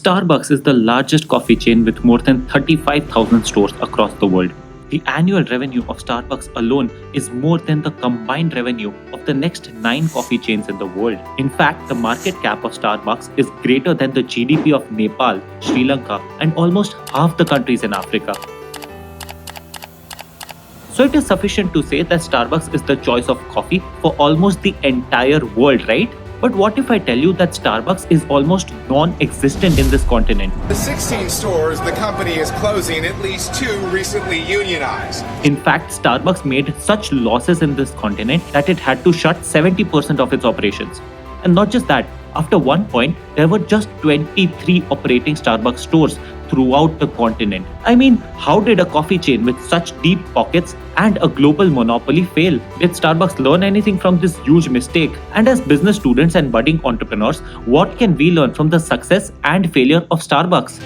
Starbucks is the largest coffee chain with more than 35,000 stores across the world. The annual revenue of Starbucks alone is more than the combined revenue of the next 9 coffee chains in the world. In fact, the market cap of Starbucks is greater than the GDP of Nepal, Sri Lanka, and almost half the countries in Africa. So it is sufficient to say that Starbucks is the choice of coffee for almost the entire world, right? But what if I tell you that Starbucks is almost non-existent in this continent? The 16 stores the company is closing, at least 2 recently unionized. In fact, Starbucks made such losses in this continent that it had to shut 70% of its operations. And not just that, after one point, there were just 23 operating Starbucks stores throughout the continent. I mean, how did a coffee chain with such deep pockets and a global monopoly fail? Did Starbucks learn anything from this huge mistake? And as business students and budding entrepreneurs, what can we learn from the success and failure of Starbucks?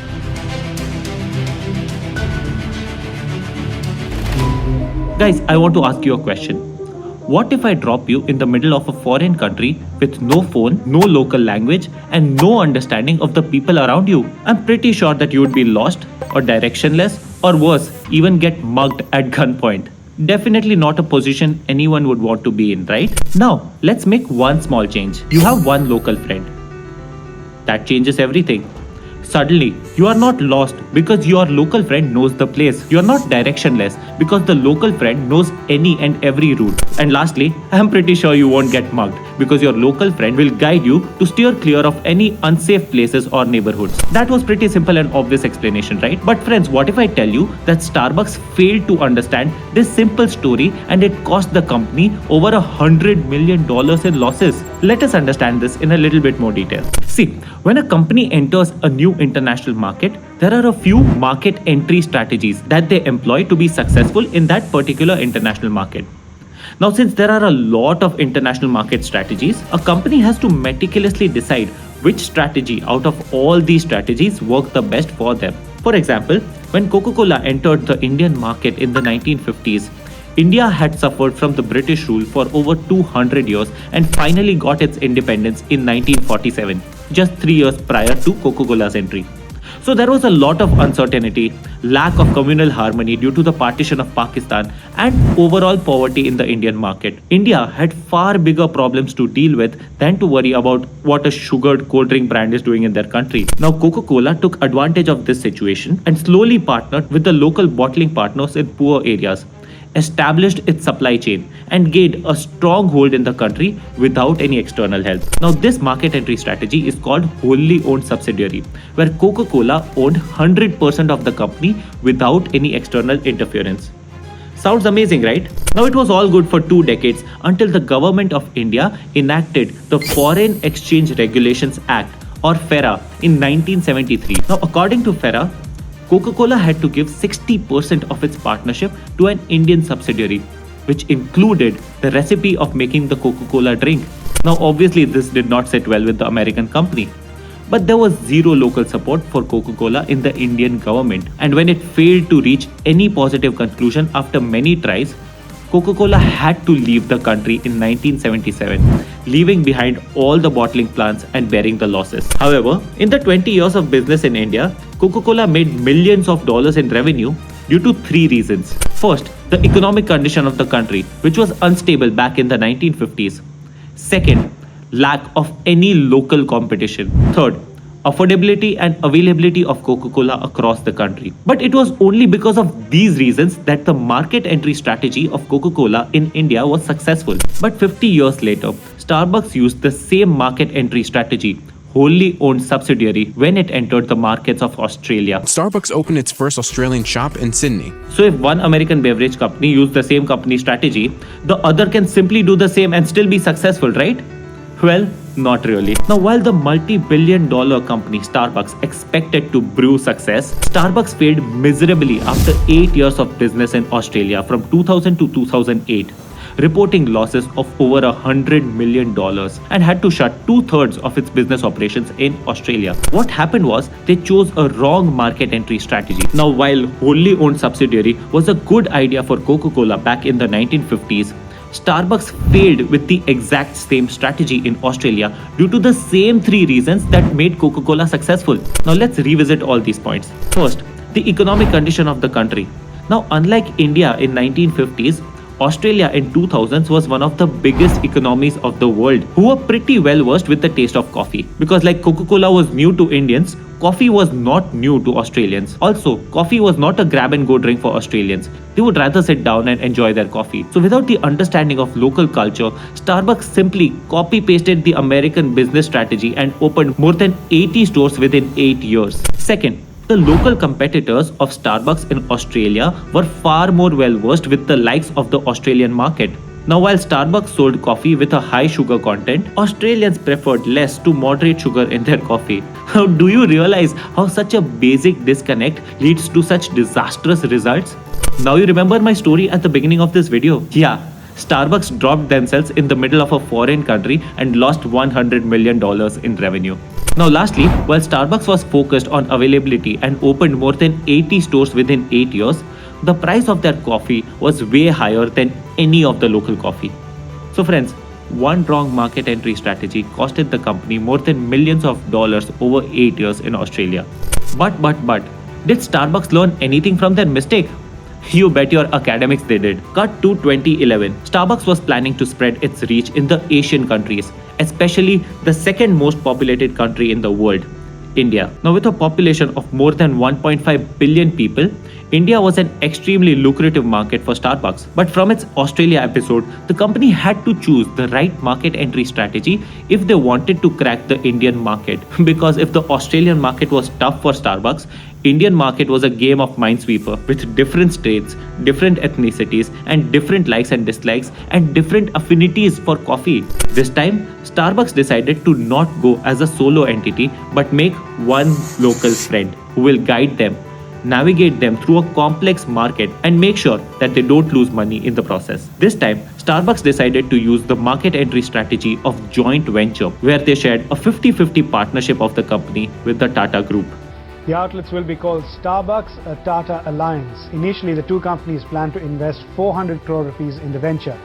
Guys, I want to ask you a question. What if I drop you in the middle of a foreign country with no phone, no local language, and no understanding of the people around you? I'm pretty sure that you would be lost or directionless, or worse, even get mugged at gunpoint. Definitely not a position anyone would want to be in, right? Now, let's make one small change. You have one local friend. That changes everything. Suddenly, you are not lost because your local friend knows the place. You are not directionless because the local friend knows any and every route. And lastly, I am pretty sure you won't get mugged because your local friend will guide you to steer clear of any unsafe places or neighborhoods. That was pretty simple and obvious explanation, right? But friends, what if I tell you that Starbucks failed to understand this simple story and it cost the company over $100 million in losses? Let us understand this in a little bit more detail. See, when a company enters a new international market, there are a few market entry strategies that they employ to be successful in that particular international market. Now, since there are a lot of international market strategies, a company has to meticulously decide which strategy out of all these strategies work the best for them. For example, when Coca-Cola entered the Indian market in the 1950s, India had suffered from the British rule for over 200 years and finally got its independence in 1947, just 3 years prior to Coca-Cola's entry. So there was a lot of uncertainty, lack of communal harmony due to the partition of Pakistan, and overall poverty in the Indian market. India had far bigger problems to deal with than to worry about what a sugared cold drink brand is doing in their country. Now Coca-Cola took advantage of this situation and slowly partnered with the local bottling partners in poor areas, established its supply chain, and gained a strong hold in the country without any external help. Now this market entry strategy is called wholly owned subsidiary, where Coca-Cola owned 100% of the company without any external interference. Sounds amazing, right? Now it was all good for 2 decades until the government of India enacted the Foreign Exchange Regulations Act, or FERA, in 1973. Now according to FERA, Coca-Cola had to give 60% of its partnership to an Indian subsidiary, which included the recipe of making the Coca-Cola drink. Now obviously this did not sit well with the American company. But there was zero local support for Coca-Cola in the Indian government. And when it failed to reach any positive conclusion after many tries, Coca-Cola had to leave the country in 1977, leaving behind all the bottling plants and bearing the losses. However, in the 20 years of business in India, Coca-Cola made millions of dollars in revenue due to 3 reasons. First, the economic condition of the country, which was unstable back in the 1950s. Second, lack of any local competition. Third, affordability and availability of Coca-Cola across the country. But it was only because of these reasons that the market entry strategy of Coca-Cola in India was successful. But 50 years later, Starbucks used the same market entry strategy, wholly owned subsidiary, when it entered the markets of Australia. Starbucks opened its first Australian shop in Sydney. So if one American beverage company used the same company strategy, the other can simply do the same and still be successful, right? Well, not really. Now, while the multi-billion-dollar company Starbucks expected to brew success, Starbucks failed miserably after 8 years of business in Australia from 2000 to 2008, reporting losses of over $100 million, and had to shut 2/3 of its business operations in Australia. What happened was they chose a wrong market entry strategy. Now, while wholly owned subsidiary was a good idea for Coca-Cola back in the 1950s, Starbucks failed with the exact same strategy in Australia due to the same three reasons that made Coca-Cola successful. Now let's revisit all these points. First, the economic condition of the country. Now, unlike India in 1950s, Australia in 2000s was one of the biggest economies of the world who were pretty well versed with the taste of coffee. Because like Coca-Cola was new to Indians, coffee was not new to Australians. Also, coffee was not a grab and go drink for Australians. They would rather sit down and enjoy their coffee. So without the understanding of local culture, Starbucks simply copy pasted the American business strategy and opened more than 80 stores within 8 years. Second, the local competitors of Starbucks in Australia were far more well versed with the likes of the Australian market. Now, while Starbucks sold coffee with a high sugar content, Australians preferred less to moderate sugar in their coffee. Do you realize how such a basic disconnect leads to such disastrous results? Now you remember my story at the beginning of this video? Yeah. Starbucks dropped themselves in the middle of a foreign country and lost $100 million in revenue. Now lastly, while Starbucks was focused on availability and opened more than 80 stores within 8 years, the price of their coffee was way higher than any of the local coffee. So friends, one wrong market entry strategy costed the company more than millions of dollars over 8 years in Australia. But, did Starbucks learn anything from their mistake? You bet your academics they did. Cut to 2011. Starbucks was planning to spread its reach in the Asian countries, especially the second most populated country in the world, India. Now with a population of more than 1.5 billion people, India was an extremely lucrative market for Starbucks. But from its Australia episode, the company had to choose the right market entry strategy if they wanted to crack the Indian market. Because if the Australian market was tough for Starbucks, Indian market was a game of minesweeper with different states, different ethnicities, and different likes and dislikes, and different affinities for coffee. This time, Starbucks decided to not go as a solo entity but make one local friend who will guide them, navigate them through a complex market, and make sure that they don't lose money in the process. This time, Starbucks decided to use the market entry strategy of joint venture, where they shared a 50-50 partnership of the company with the Tata Group. The outlets will be called Starbucks Tata Alliance. Initially, the two companies plan to invest 400 crore rupees in the venture.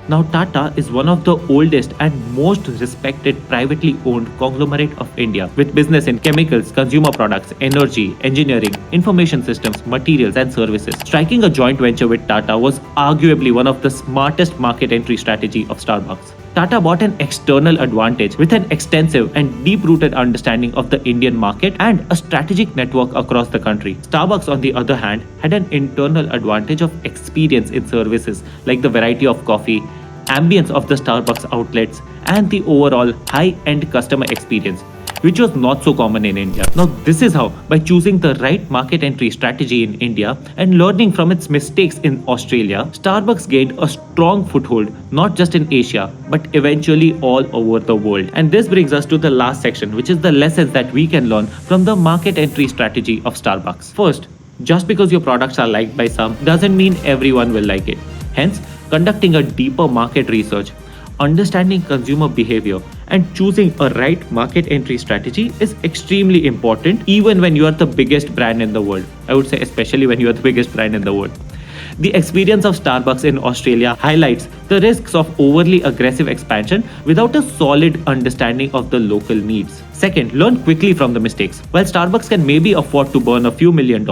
Now, Tata is one of the oldest and most respected privately owned conglomerate of India, with business in chemicals, consumer products, energy, engineering, information systems, materials, and services. Striking a joint venture with Tata was arguably one of the smartest market entry strategy of Starbucks. Tata bought an external advantage with an extensive and deep-rooted understanding of the Indian market and a strategic network across the country. Starbucks, on the other hand, had an internal advantage of experience in services like the variety of coffee, ambience of the Starbucks outlets, and the overall high-end customer experience, which was not so common in India. Now, this is how, by choosing the right market entry strategy in India and learning from its mistakes in Australia, Starbucks gained a strong foothold not just in Asia, but eventually all over the world. And this brings us to the last section, which is the lessons that we can learn from the market entry strategy of Starbucks. First, just because your products are liked by some doesn't mean everyone will like it. Hence, conducting a deeper market research, understanding consumer behavior, and choosing a right market entry strategy is extremely important even when you are the biggest brand in the world. I would say especially when you are the biggest brand in the world. The experience of Starbucks in Australia highlights the risks of overly aggressive expansion without a solid understanding of the local needs. Second, learn quickly from the mistakes. While Starbucks can maybe afford to burn a few $1 million,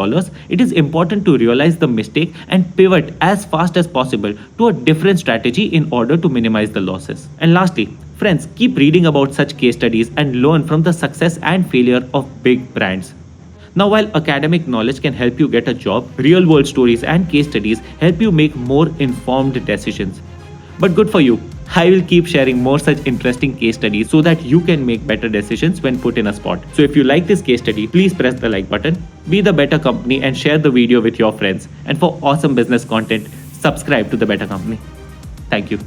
it is important to realize the mistake and pivot as fast as possible to a different strategy in order to minimize the losses. And lastly, friends, keep reading about such case studies and learn from the success and failure of big brands. Now, while academic knowledge can help you get a job, real-world stories and case studies help you make more informed decisions. But good for you. I will keep sharing more such interesting case studies so that you can make better decisions when put in a spot. So if you like this case study, please press the like button, be the Better Company, and share the video with your friends. And for awesome business content, subscribe to the Better Company. Thank you.